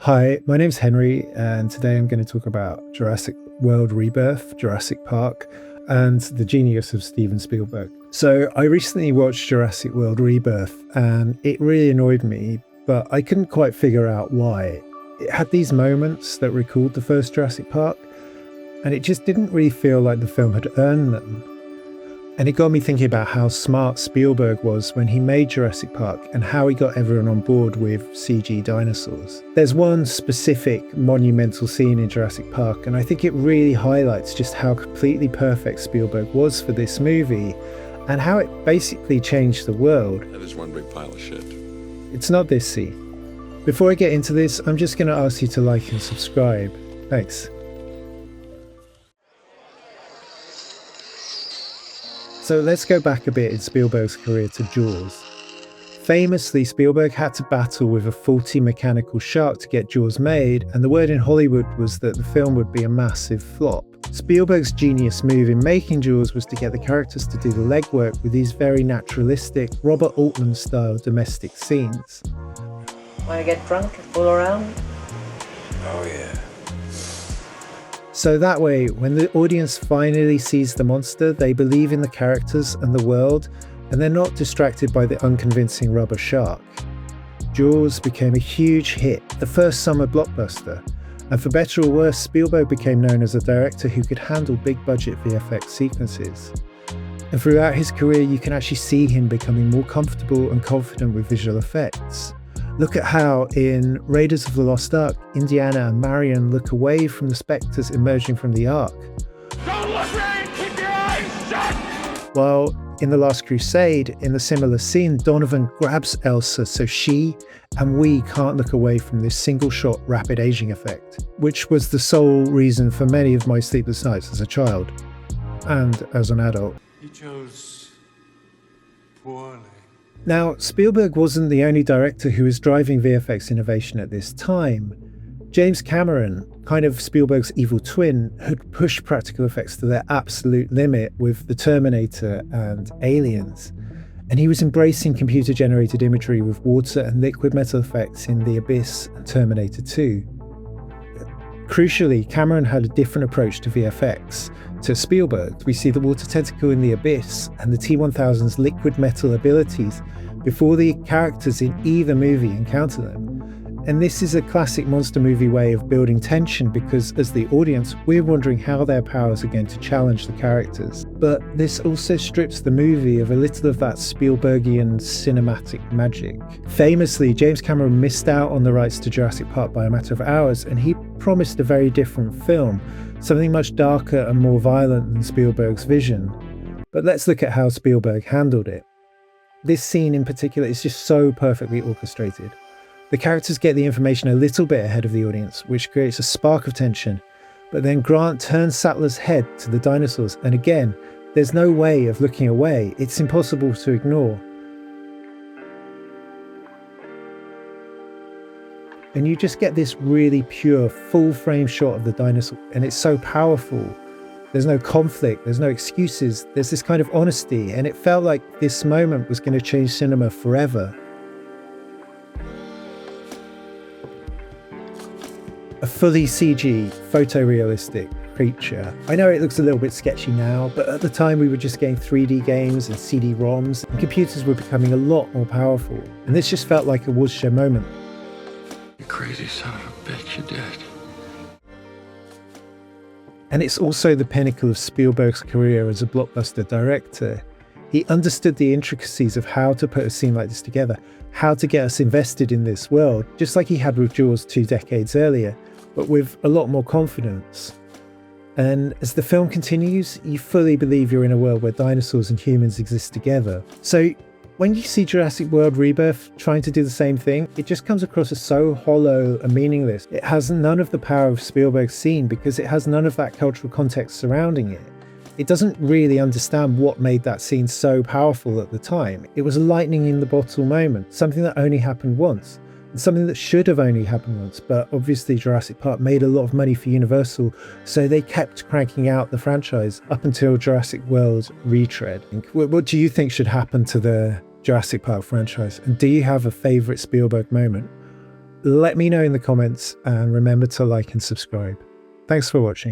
Hi, my name's Henry, and today I'm going to talk about Jurassic World Rebirth, Jurassic Park, and the genius of Steven Spielberg. So I recently watched Jurassic World Rebirth, and it really annoyed me, but I couldn't quite figure out why. It had these moments that recalled the first Jurassic Park, and it just didn't really feel like the film had earned them. And it got me thinking about how smart Spielberg was when he made Jurassic Park and how he got everyone on board with CG dinosaurs. There's one specific monumental scene in Jurassic Park, and I think it really highlights just how completely perfect Spielberg was for this movie and how it basically changed the world. That is one big pile of shit. It's not this scene. Before I get into this, I'm just going to ask you to like and subscribe. Thanks. So let's go back a bit in Spielberg's career to Jaws. Famously, Spielberg had to battle with a faulty mechanical shark to get Jaws made, and the word in Hollywood was that the film would be a massive flop. Spielberg's genius move in making Jaws was to get the characters to do the legwork with these very naturalistic, Robert Altman-style domestic scenes. Want to get drunk and fool around? Oh yeah. So that way, when the audience finally sees the monster, they believe in the characters and the world, and they're not distracted by the unconvincing rubber shark. Jaws became a huge hit, the first summer blockbuster, and for better or worse, Spielberg became known as a director who could handle big-budget VFX sequences. And throughout his career, you can actually see him becoming more comfortable and confident with visual effects. Look at how in Raiders of the Lost Ark, Indiana and Marion look away from the spectres emerging from the Ark. Don't look right! Keep your eyes shut! While in The Last Crusade, in a similar scene, Donovan grabs Elsa so she and we can't look away from this single-shot rapid aging effect, which was the sole reason for many of my sleepless nights as a child and as an adult. You chose poorly. Now, Spielberg wasn't the only director who was driving VFX innovation at this time. James Cameron, kind of Spielberg's evil twin, had pushed practical effects to their absolute limit with The Terminator and Aliens. And he was embracing computer-generated imagery with water and liquid metal effects in The Abyss and Terminator 2. Crucially, Cameron had a different approach to VFX. To Spielberg, we see the water tentacle in The Abyss and the T-1000's liquid metal abilities before the characters in either movie encounter them. And this is a classic monster movie way of building tension because, as the audience, we're wondering how their powers are going to challenge the characters. But this also strips the movie of a little of that Spielbergian cinematic magic. Famously, James Cameron missed out on the rights to Jurassic Park by a matter of hours, and he promised a very different film, something much darker and more violent than Spielberg's vision. But let's look at how Spielberg handled it. This scene in particular is just so perfectly orchestrated. The characters get the information a little bit ahead of the audience, which creates a spark of tension. But then Grant turns Sattler's head to the dinosaurs, and again, there's no way of looking away. It's impossible to ignore. And you just get this really pure, full-frame shot of the dinosaur, and it's so powerful. There's no conflict, there's no excuses, there's this kind of honesty, and it felt like this moment was going to change cinema forever. A fully CG, photorealistic creature. I know it looks a little bit sketchy now, but at the time we were just getting 3D games and CD-ROMs, and computers were becoming a lot more powerful. And this just felt like a watershed moment. You crazy son of a bitch, you did. And it's also the pinnacle of Spielberg's career as a blockbuster director. He understood the intricacies of how to put a scene like this together, how to get us invested in this world, just like he had with Jaws 2 decades earlier, but with a lot more confidence. And as the film continues, you fully believe you're in a world where dinosaurs and humans exist together. So when you see Jurassic World Rebirth trying to do the same thing, it just comes across as so hollow and meaningless. It has none of the power of Spielberg's scene because it has none of that cultural context surrounding it. It doesn't really understand what made that scene so powerful at the time. It was a lightning in the bottle moment, something that only happened once, and something that should have only happened once, but obviously Jurassic Park made a lot of money for Universal, so they kept cranking out the franchise up until Jurassic World Retread. What do you think should happen to the Jurassic Park franchise? And do you have a favourite Spielberg moment? Let me know in the comments, and remember to like and subscribe. Thanks for watching.